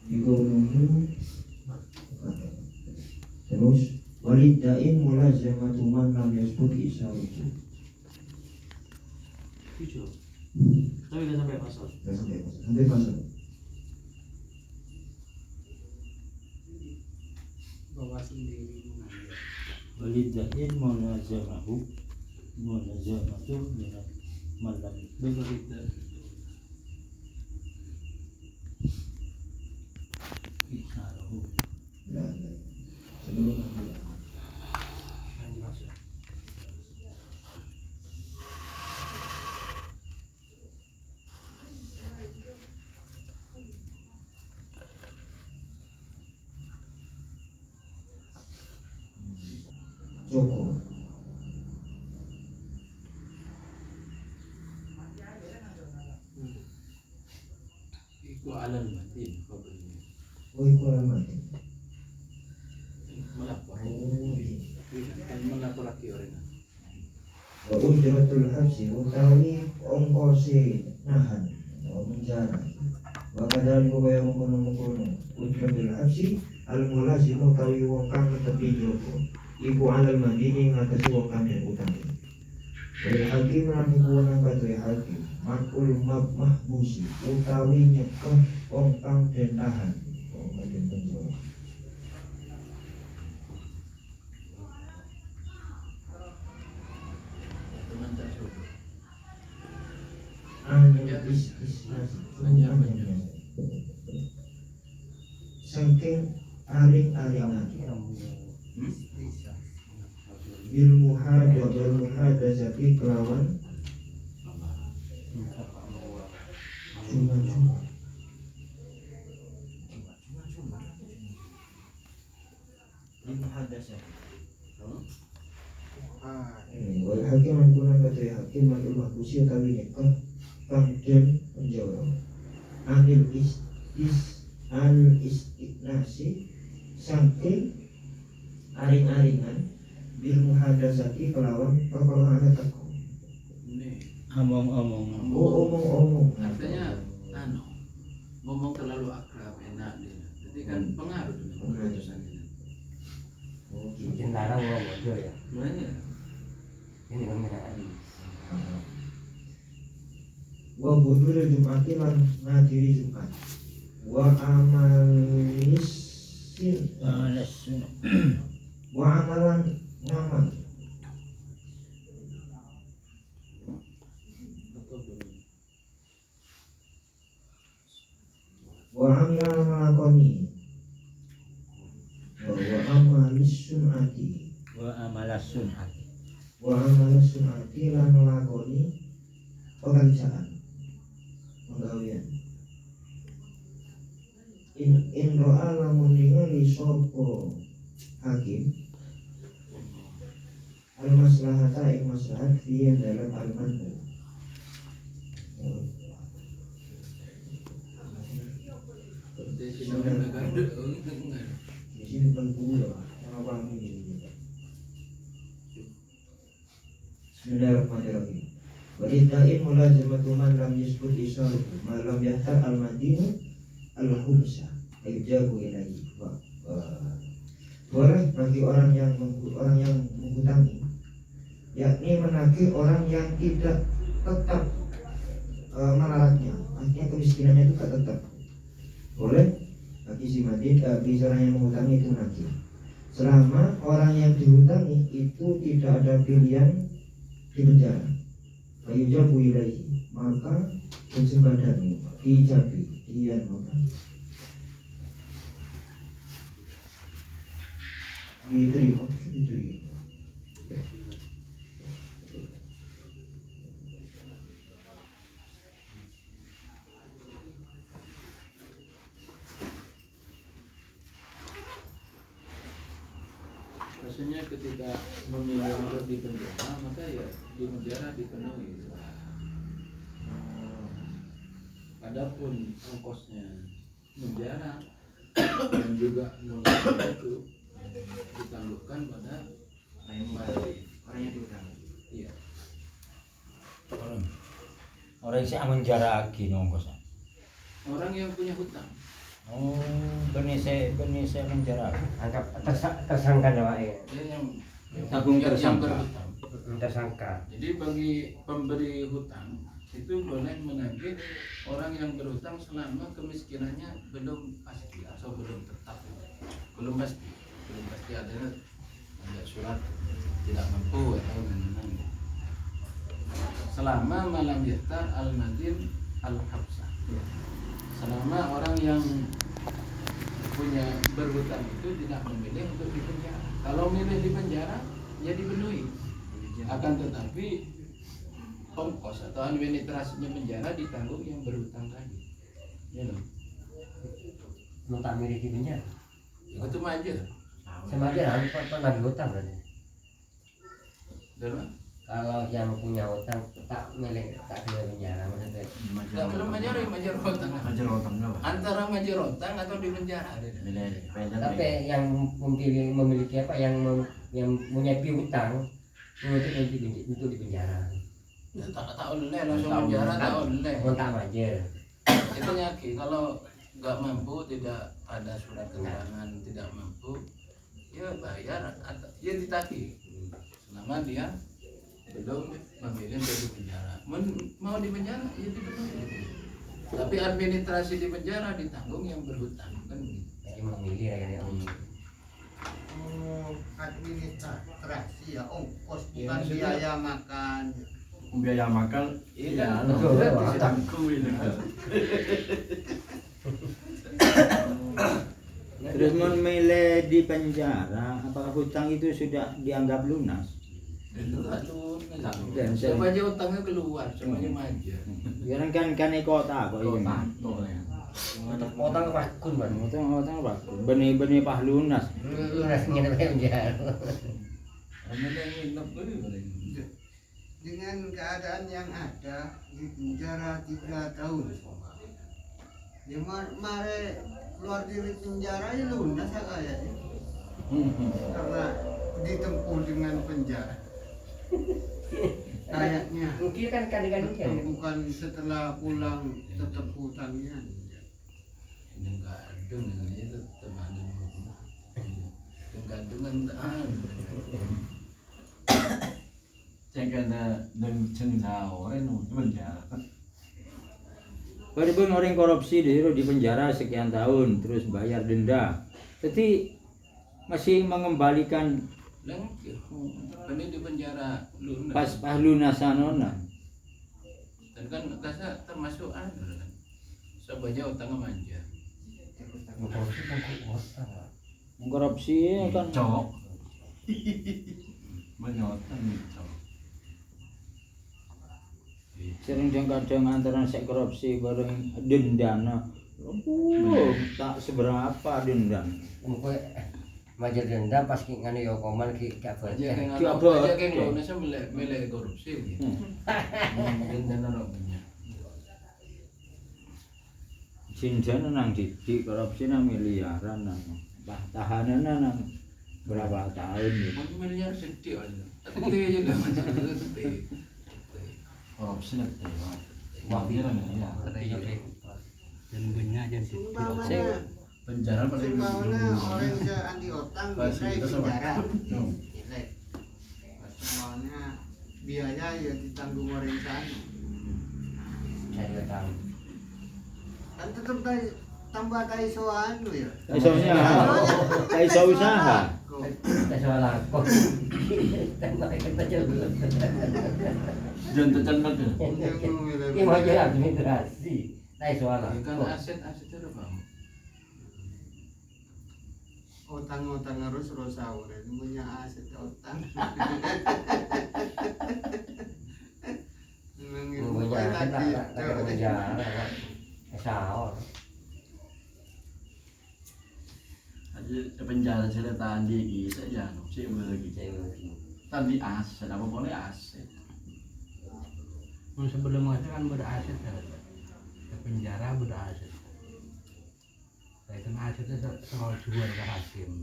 Biqauluhu. Terus walidain mulazamatu man lam yasbut isaruhu. Tujuh. Tapi udah sampai pasal. Sampai pasal. Bawa sendiri mengambil. Walidain mulazamatu dengan malam Berbeda. isaruhu. Nah, sebelum ambil. Cukup. Iku alal matin kabarnya. Oh, itu alamat. Melapor. Oh, Kan melapor lagi orang. wa ujratul habsi utawi ongkose nahan atau menjara. Wa kadang kaya mengkono-mengkono ujratul habsi al mulazim utawi wong kang netepi jowo. Iku alal mandini ngatasi wong kang utang. Dari hakim lan kuwenang kadhe hakim makul mahbusi utawi nyekeh wong kang den tahan. Wong kang den penjara. Teman tak suruh. Saking aring-aringan ilmu hadasati kelawan cuma-cuma ilmu hadasati wal hakim menggunakan kata hakim makul mahbusi utawi nyekeh kang den penjara anil istiqnasi saking aring-aringan bil muhadasati kelawan perkara ana teko. Ini Omong-omong. Oh, omong-omong. artinya ngomong terlalu akrab enak dia. Jadi kan pengaruh dengan keputusan ini. Oh, Mungkin larang ngomong bodoh ya. Makanya Ini kan mereka tadi. wa budul jumati lan ngadiri Jumat. Wa amalisin Alasun. wa amalan ngamal. Wa amilan nglakoni. Wa amalisun ati. Wa amalasun hati. Wa amalisun ati lan nglakoni pekerjaan penggawean. In ro'a lamun ningali sapa hakim al maslahata ing maslahat fi dalam al-manhaj. seperti sinau negara enggak. Di sini penting ya, orang ini. Bismillahirrahmanirrahim. Walidain mulazamatu man lam yasbut isaruhu ma lam yahtar al-madinu al-hubsa ayjabu ilaihi. Boleh bagi orang yang menghutangi, yakni menagih orang yang tidak tetap melaratnya, artinya kemiskinannya itu tidak tetap. Boleh bagi si madin, bagi orang yang menghutangi itu menagih, selama orang yang dihutangi itu tidak ada pilihan di penjara. Ayjabu ilaihi, maka disembadani, dijabi, dia maka diterima. Maksudnya ketika memilih untuk di penjara, maka ya di penjara dipenuhi. Adapun ongkosnya penjara dan juga nolaknya itu ditangguhkan pada Orang yang dihutangi. iya. Orang sih aman jarak nongkos. Orang yang punya hutang. Oh, benise penjara. Anggap tersangka awake. Ya, yang Tanggung yang tersangka. berhutang. Tersangka. Jadi bagi pemberi hutang itu boleh menagih orang yang berhutang selama kemiskinannya belum pasti atau belum tetap, belum pasti ada surat tidak mampu atau bagaimana. Selama malam yahtar al-madin al-habsah, selama orang yang punya berhutang itu tidak memilih untuk dipenjara. Kalau milih dipenjara, ya dipenuhi. Akan tetapi ongkos atau administrasinya penjara ditanggung yang berhutang tadi. Ya loh. Mau tak milih di penjara. Itu mah aja. Sama aja pernah hutang berarti. Betul? Kalau yang punya hutang tak milih tak kena penjara maksudnya. Tidak perlu majer hutang. Antara majer hutang atau di penjara. Tapi yang memiliki apa yang punya piutang untuk di penjara. Ya, tak oleh langsung penjara tak oleh. Kontak majer. Itu nyaki kalau nggak mampu, tidak ada surat keterangan tidak mampu, ya bayar atau ya ditagih. Selama dia belum memilih untuk di penjara. Mau di penjara ya dipenuhi. Tapi administrasi di penjara ditanggung yang berhutang kan begitu. Jadi memilih ya. Administrasi ya ongkos Ya, bukan maksudnya- biaya makan. Biaya makan Iya, betul. tangku ini. Terus memilih di penjara, apakah hutang itu sudah dianggap lunas? Dan Siapa aja utangnya keluar, semuanya manja. Sekarang kan kota kok ini. Potong rakun man. Utang apa? Benih-benih pah lunas. Lunasnya di penjara. Ada yang nginep dulu. Dengan keadaan yang ada di penjara 3 tahun. Ya mare keluar dari penjara ya lunas ya kayaknya. Karena ditempuh dengan penjara. Kayaknya. Mungkin kan kadang-kadang Bukan setelah pulang tetap hutangnya. Ini enggak ada itu teman dengan Jangan dan cengau itu penjara. Kalau pun orang korupsi disuruh di penjara sekian tahun, terus bayar denda. Jadi masih mengembalikan lengkap. Ini di penjara lunas. pas lunasanona. Dan kan kasa termasuk anu kan. Sebanyak utang manja. Korupsi kan Cok. Menyotan cok. sering kadang antara sek korupsi bareng dendana. Tak seberapa dendam. Mungkin majer denda pas ngene yo koman ki gak Aja berkah. kan Ki apa apa? aja kan lunas milih korupsi gitu. Mungkin dan orang punya. Sinjana nang didik korupsi nang miliaran nang tahanan nang berapa tahun ya. Mau miliar sedih aja. Tapi aja dah macam itu. Korupsi nanti. Wah dia kan ya. Dan banyak jadi. Umpamanya Penjara paling Umpamanya orang yang anti utang Pas bisa di kita sama. penjara. No. Jelek. Umpamanya biaya ya ditanggung orang sana. Saya tahu. Kan tetap tambah taisoan lu ya. Iso usaha. Kok Saya soal aku. Tengok kita coba. Jangan tecan banget. Ini mau jadi administrasi. Saya soal Kan aku. aset-aset itu bang. utang-utang harus sahur itu punya aset utang. Punya tak penjara. Sahur. Aja penjara cerita di saja, sih lagi. Tadi aset apa boleh aset. Sebelum aset kan beraset ya. Penjara beraset. Saya kan asetnya soal jual ke hakim.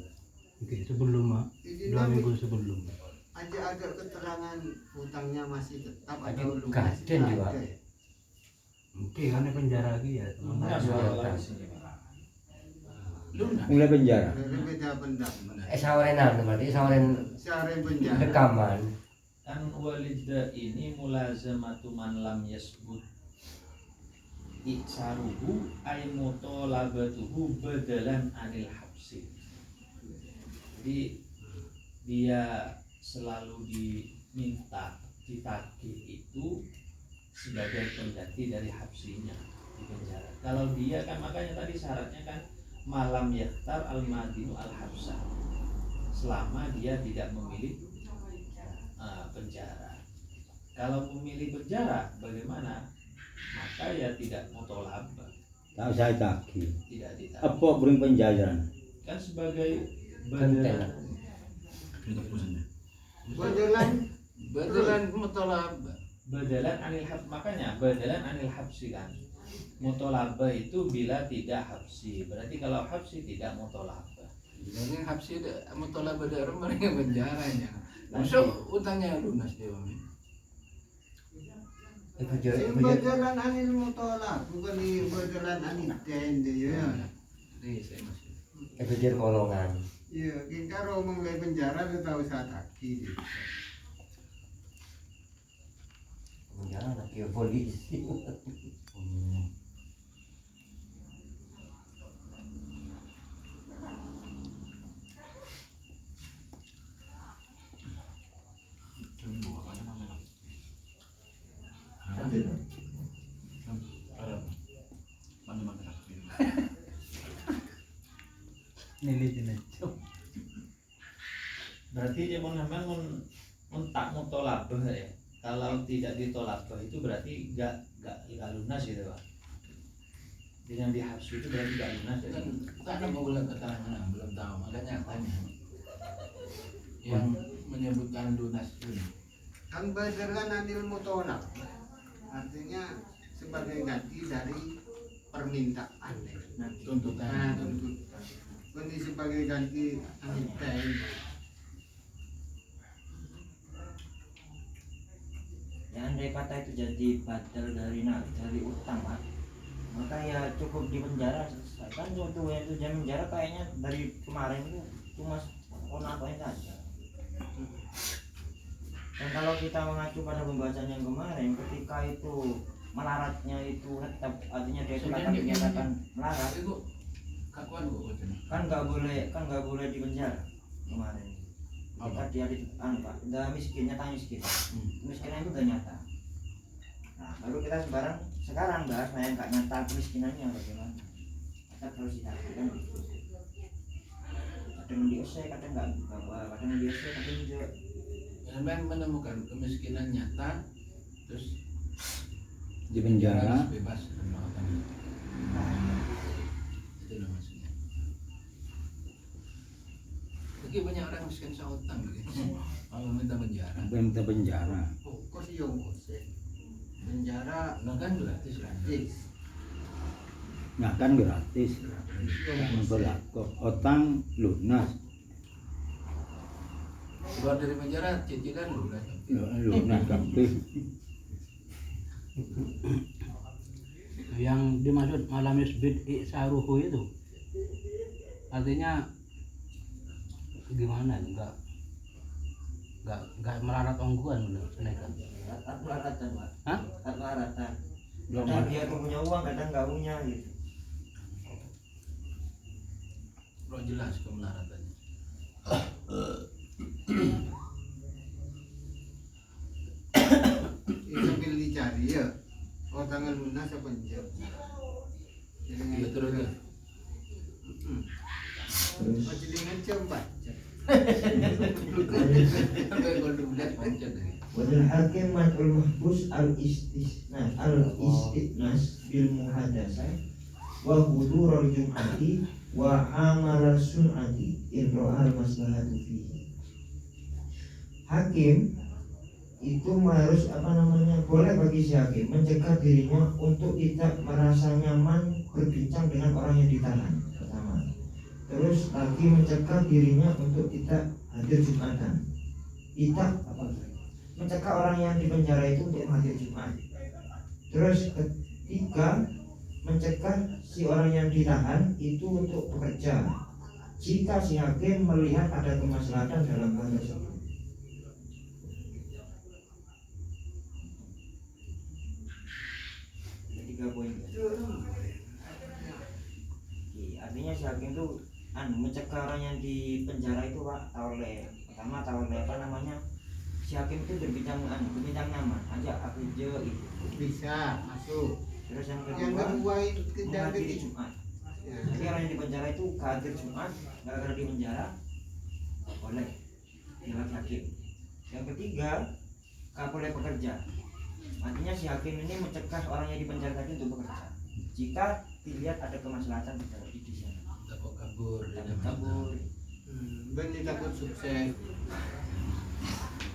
Mungkin sebelum 2 minggu sebelum. Aja ada keterangan hutangnya masih tetap Aja atau lunas gaden itu juga. ada ya? Mungkin karena penjara lagi ya. lunas. mulai penjara. Beda pendapat. Sawarenan berarti sawaren Secara penjara. rekaman. Kan walida ini mulazamatu man lam yasbut iksaruhu ay mutolabatuhu badalan anil habsi. Jadi dia selalu diminta ditagih itu sebagai pengganti dari habsinya di penjara. Kalau dia kan makanya tadi syaratnya kan malam yaktar al-madinu al-habsah, selama dia tidak memilih penjara. Kalau memilih penjara bagaimana? Maka ya tidak mutolabah, Tak usah tagih. tidak ditagih. Apa bring penjajaran? Kan sebagai Konten. badalan Itu putusnya. Betulan mutolabah. badalan anil habs, makanya badalan anil habsi kan. Mutolabah itu bila tidak habsi, berarti kalau habsi tidak mutolabah. Jadi habsi mutolabah dari mereka penjaranya. Masuk utangnya lunas dia. Berjalan anil mutolak, bukan di berjalan anil tende ya. Ini saya masih. Kejar kolongan. Iya, kita ngomong dari penjara itu tahu saat kaki. Penjara anak polisi. Nilai jenajah. Berarti dia mau tak mutolabah ya. Kalau tidak ditolabah itu berarti gak lunas gitu Pak. Dengan dihabsu itu berarti gak lunas ya. Karena belum keterangan, belum tahu, makanya tanya. Yang menyebutkan lunas ini. Kan berjalan anil mutolak, artinya sebagai ganti dari permintaan. Tuntutan. Nah, tuntutan. Ini sebagai ganti anil tende. Ya andai kata itu jadi badal dari utang Pak, maka ya cukup di penjara selesai. Kan contoh yang itu jam penjara kayaknya dari kemarin itu cuma konakoin saja. Dan kalau kita mengacu pada pembahasan yang kemarin, ketika itu melaratnya itu tetap, artinya dia itu akan dinyatakan melarat, Itu kakuan kok wacana. kan nggak boleh di penjara kemarin. Maka dia Pak, udah miskin, nyata miskin. Kemiskinan itu udah nyata. Nah, lalu kita sekarang bahas yang nggak nyata kemiskinannya bagaimana? Kita terus ditakdirkan gitu. Kadang diusai, kadang nggak apa, kadang diusai, kadang juga. Memang menemukan kemiskinan nyata, terus Di penjara. bebas dan melakukan itu. Itu maksudnya. Tapi banyak orang miskin sautang gitu. Kalau minta penjara, Minta penjara. Oh, kok sih yang kose? Penjara nah kan gratis kan. Nah kan gratis. Berlaku. Utang lunas. Keluar dari penjara cicilan lunas. Lunas kabeh. Yang dimaksud malam yusbit iksaruhu itu artinya gimana? Enggak melarat ongguan bener kan? Melaratan Pak. Hah? Melaratan. Belum Kadang ada. dia tuh punya uang, kadang nggak punya gitu. Belum jelas kemelaratannya. sambil dicari ya. Oh tanggal lunas apa enggak? Iya terus ya. Masih ngecem Pak. Sampai kalau lihat pancet ini. Wadul hakim mad'ul mahbus al-istitnas bil muhadasah wa hudurul jum'ati wa amal sun'ati in ro'al maslahatu fihi. Hakim itu harus boleh bagi si hakim mencegah dirinya untuk tidak merasa nyaman berbincang dengan orang yang ditahan pertama. Terus lagi mencegah dirinya untuk tidak hadir Jumatan. Mencegah orang yang di penjara itu untuk hadir Jumat. Terus ketiga, mencegah si orang yang ditahan itu untuk bekerja jika si hakim melihat ada kemaslahatan dalam hal tersebut. Ada 3 poin. Artinya si hakim itu mencegah orang yang di penjara itu Pak, pertama tahu oleh apa namanya, si hakim itu berbincang nyaman, ajak aku kerja gitu. Bisa masuk. Terus yang Yang kedua kedua itu menghadiri Jumat. Ya. Jadi orang yang di penjara itu hadir Jumat, gara-gara di penjara boleh dilakukan hakim. Yang ketiga, nggak boleh bekerja. Artinya si hakim ini mencegah orang yang di penjara tadi untuk bekerja jika dilihat ada kemaslahatan di sana. Takut kabur. Kabur. Benih takut sukses.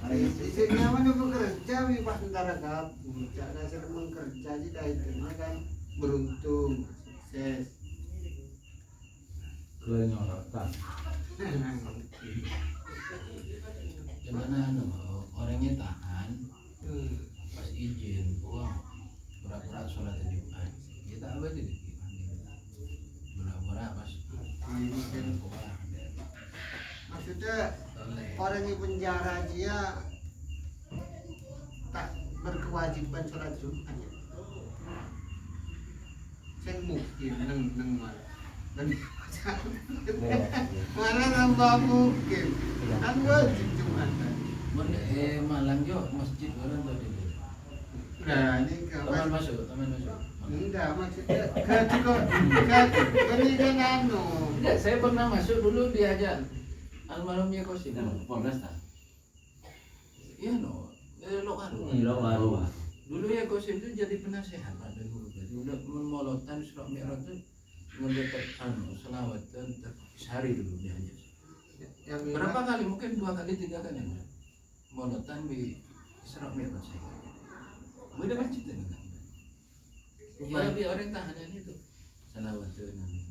Ada yang Isi nyaman bekerja, pas antara kabur. Cara sering bekerja juga itu kan beruntung, sukses. Kenyorotan. Gimana orangnya tahan pas izin uang pura-pura sholat Jumat kita apa di pura-pura pas Maksudnya orang di penjara dia tak berkewajiban sholat Jumat. Saya mungkin neng malah dan mana nambah mungkin kan wajib Jumatan. Malam jo masjid orang tadi. Nah ini Taman masuk. enggak maksudnya berikan Enggak, saya pernah masuk dulu diajak almarhumnya Kosim. Polres tak? Iya no, lo kan. Dulu ya Kosim itu jadi penasehat pada dulu. Jadi udah memolotan Isra Mi'raj itu mendekat selawat dan sehari dulu diajak. yang Berapa kali? Mungkin 2 kali 3 kali enggak. Molotan di Isra Mi'raj saya. Udah masjid kan. Supaya biar orang tahanan itu selawat tuh namanya.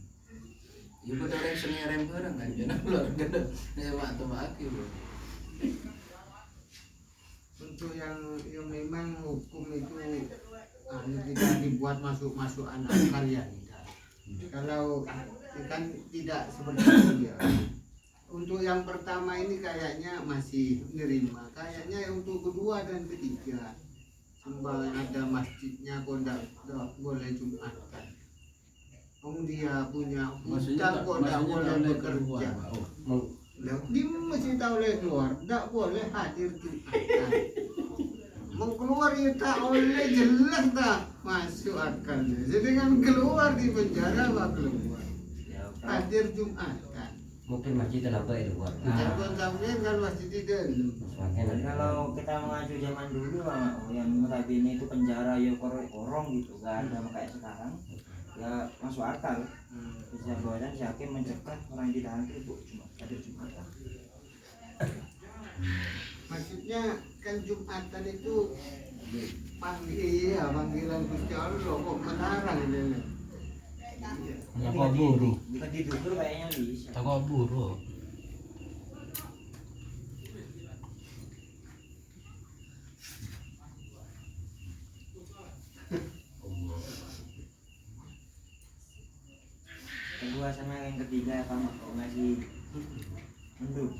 Ya pada orang sengerem orang kan jangan luar gede waktu maki bro. untuk yang memang hukum itu tidak dibuat masuk anak karya tidak. Kalau kan tidak seperti itu ya. Untuk yang pertama ini kayaknya masih nerima. Kayaknya untuk kedua dan ketiga sembah ada masjidnya kok tidak boleh Jumatan. Dia punya hutang kok tidak boleh bekerja. Dia mesti tahu boleh keluar, tidak boleh hadir Jumatan. Mengkeluar ya tak oleh jelas tak masuk akalnya. Jadi kan keluar di penjara apa keluar hadir Jumatan. Mungkin masjid terlambat itu buat. Jangan sampai kan masjid tidak. Kalau kita mengacu zaman dulu yang notabene itu penjara ya korong gitu, gak ada kayak sekarang. Ya masuk akal. Bisa bahwa si hakim mencegah orang yang ditahan itu hadir Jumatan. Maksudnya kan Jumatan itu panggilan Gusti Allah kok melarang ini. Takut buru. Bukan ditutur kayaknya bisa. Takut buru. Kedua sama yang ketiga apa masih mendung.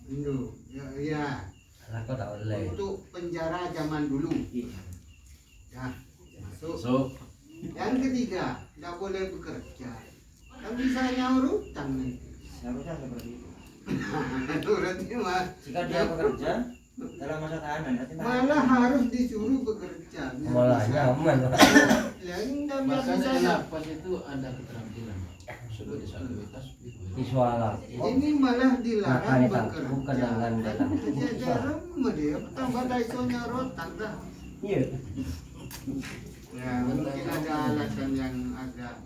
Indo, ya. Aku tak boleh. Untuk penjara zaman dulu. Iya. Ya, masuk. So, Yang ketiga, tidak boleh bekerja. Kan bisa nyaur utang nanti. Seharusnya seperti itu. Itu berarti mah Jika dia bekerja dalam masa tahanan, berarti malah harus disuruh bekerja. biar Malah bisa. nyaman. Ya enggak biar Makanya bisa. enak pas itu ada keterampilan sudah disabilitas gitu. Visual. Ini malah dilarang Makanya tak bekerja. bukan dengan dalam. Jarang mah dia tambah daisonya rotan dah. Iya. Ya mungkin ada alasan yang agak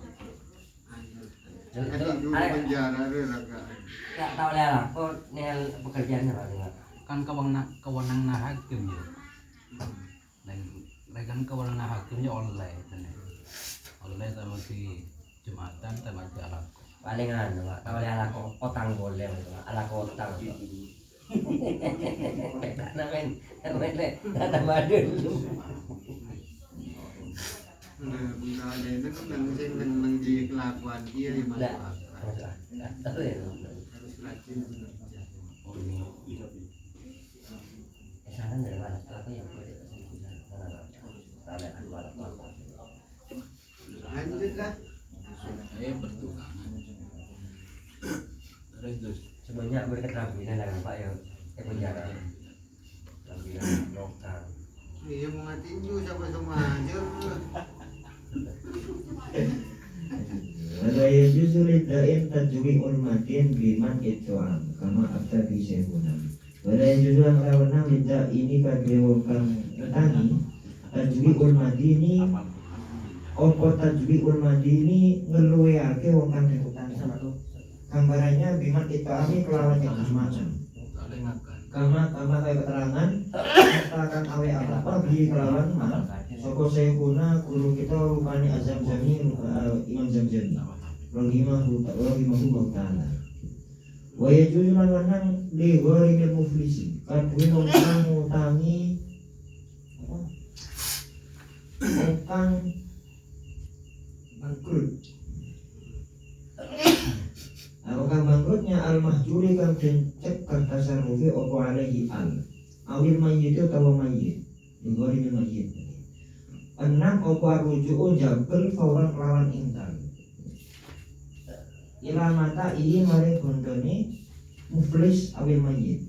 jadi dulu Ada penjara agak tak tahu lah. Kok nel pekerjaannya Pak dengar. Kan kewenangan hakim ya. Dan kan kewenangan hakimnya oleh sama si Jumatan sama si Alako. Paling anu Pak. Tahu lah otang boleh ala otang. Namanya tambah dulu. Ada itu kan nang di kelakuan dia yang masuk Nggak. akal. Nggak tahu ya. Harus rajin bekerja. Saran dari mana? Apa yang boleh Lanjutlah. Saya bertukangan. Terus sebenarnya mereka terampilan dengan Pak ya penjara terampilan lokal. Iya mau ngatiin juga sama aja. Wala yajuzu liddain tajwi'ul madin biman ittu'am kama abta bi syekhuna. Wala yajuzu ang lawanang lidda ini kadwe kang tani tajwi'ul madini opo tajwi'ul madini ngeluweake wong kang rekutani. Gambarannya biman ittu'ami kelawan yang semacam. ada makan. Kama kayak keterangan katakan awe apa bi kelawan ma soko syekhuna guru kita rupane Azam-Zami Imam Zamzami rahimahu ta'ala wa yajuzu lan wanang li ghairil muflisi kadhe wong kang ngutangi kang bangkrut kang bangkrutnya al mahjuri kang cek tasarrufi opo alaihi al awil mayyit utawa mayyit li ghairil mayyit. Enam opo ruju'u jabel fauran kelawan intan ila mata iyi mare gondone muflis awil mayyit.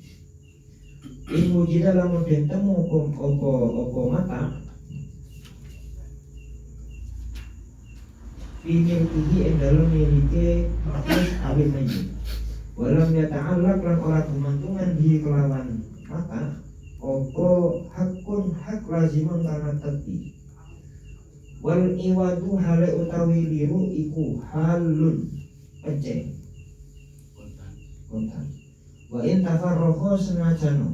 In wujida lamun den temu opo mata fi milkihi ing dalem milike muflis awil mayyit. Walam yata'allaq lan ora gumantungan di kelawan mata opo hakun hak lazimun kana teti. Wal iwadu hale utawi liru iku halun peceng kontan. Wa in tafarroho senajano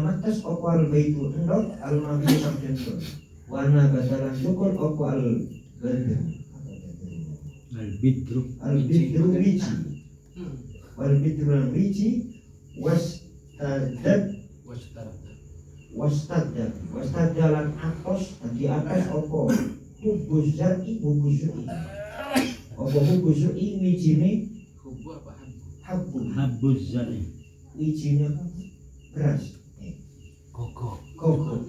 matas opo al baitu endok al mabni sabdendon wana badalan syukur opo al badru al bidru wiji wal bidru al wiji wastaddalan atos di atas opo hubuz zati opo hubuz zati wijine Hubu apa habu? habuz zati wijine beras Koko. koko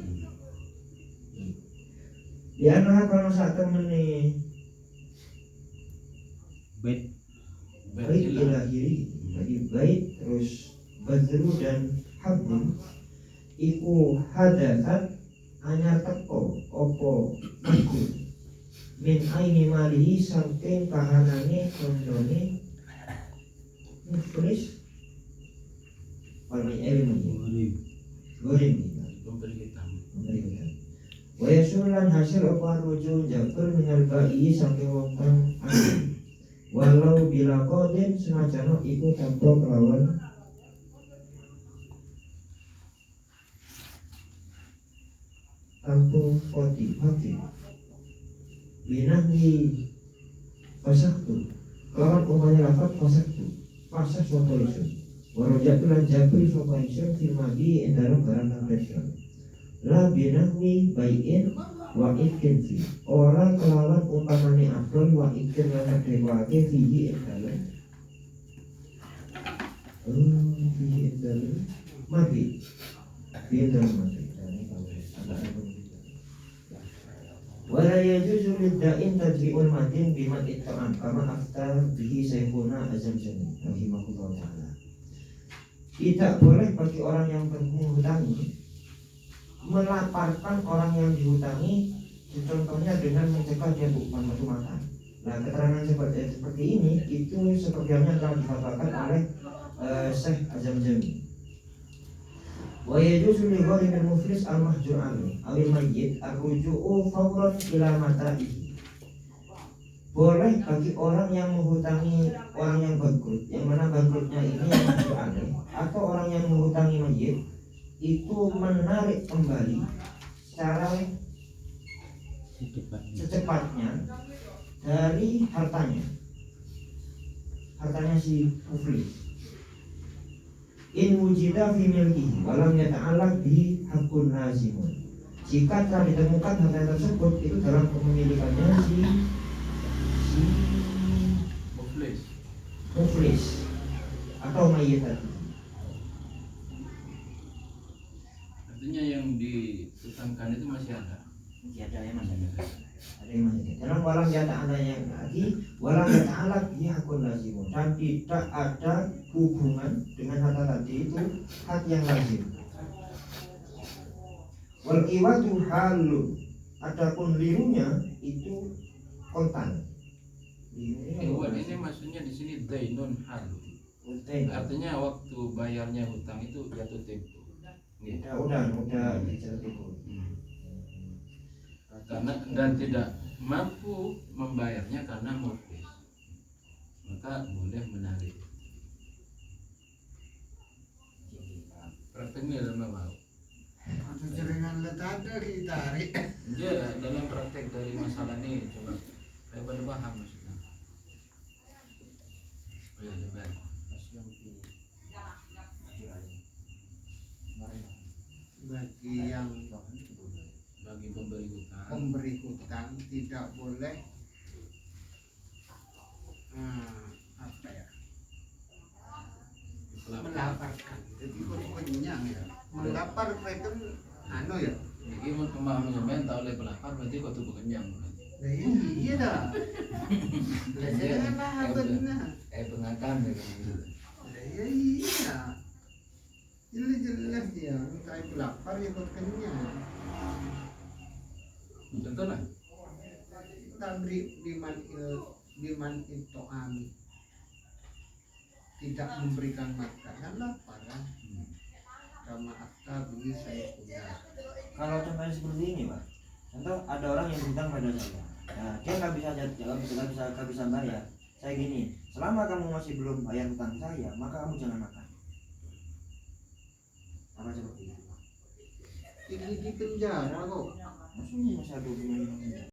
di anak kalau saat temene Bet. bait ilahiri jadi bait terus badru dan habun iku hadatsan anyar teko opo iku min aini malihi saking kahanane kondone muflis wali ilmu gorim Memberi hitam. wa yasulan hasil apa rujuk jabal minal ba'i saking wong kang alim walau bila kodin senajano iku tanpa kelawan tanpa koti hati binahwi pasaktu kelawan umumnya lafad pasaktu pasak sopo isun warojatu lan jabri sopo isun firmadi endalam barang kang resyon la binahwi bayin wa ikin fi orang kelawan umpamane afdol wa ikin lan kadewake fihi endalam fihi endalam mati fihi endalam mati wala yajuzu lidda'in tajri'ul madin biman itta'am kama aftar bihi syekhuna Azam-Zami rahimahullah ta'ala. Tidak boleh bagi orang yang menghutangi melaparkan orang yang dihutangi, contohnya dengan mencegah dia batu makan. Nah, keterangan seperti ini itu sepertinya telah difatwakan oleh Syekh Azam-Zami. Wa yajuzu li ghairil muflis al mahjur alaihi awil mayyit ar-ruju'u fawran ila mata'ihi. Boleh bagi orang yang menghutangi orang yang bangkrut, yang mana bangkrutnya ini yang mahjur alaihi, atau orang yang menghutangi mayyit itu menarik kembali secara secepatnya dari hartanya si muflis. In wujida fi milkihi walam yata'allaq bihi hakun lazimun. Jika telah ditemukan harta tersebut itu dalam kepemilikannya si muflis atau mayit tadi. Artinya yang ditutangkan itu masih ada. Masih ada ya, masih ada. Ada yang masih ada. Dalam walam yata ala yang lagi, walam yata ala hakun lazimun, dan tidak ada hubungan dengan harta tadi itu hak yang lazim. Wal iwatu halun, adapun lirunya itu kontan. Iwan ini maksudnya di sini dainun halun. Artinya waktu bayarnya hutang itu jatuh tempo. Udah jatuh tempo. Karena dan tidak mampu membayarnya karena muflis, maka boleh menarik. Prakteknya dalam mau. Atau jaringan letada ditarik. Ya, dalam praktek dari masalah ini coba saya pada paham maksudnya. Oh ya, baik. Bagi yang Bagi pemberi hutang tidak boleh apa ya, melaparkan. Jadi kenyang ya, melapar mereka anu ya. Jadi mau pemahaman sampean tak oleh pelapar berarti kau tuh kenyang. Nah, iya dah. Janganlah benar. Pengakan ya gitu. Ya iya. Jelas dia, minta itu lapar ya kau kenyang. Contoh lah. Tabri biman itu ami. Tidak memberikan makanan lapar kan? Kama akta beli saya punya. Kalau contohnya seperti ini Pak, contoh ada orang yang hutang pada saya, nah, dia nggak bisa bayar. Saya gini, selama kamu masih belum bayar hutang saya, maka kamu jangan makan. Apa seperti itu? Ini di penjara kok. Maksudnya masih ada hubungan dengan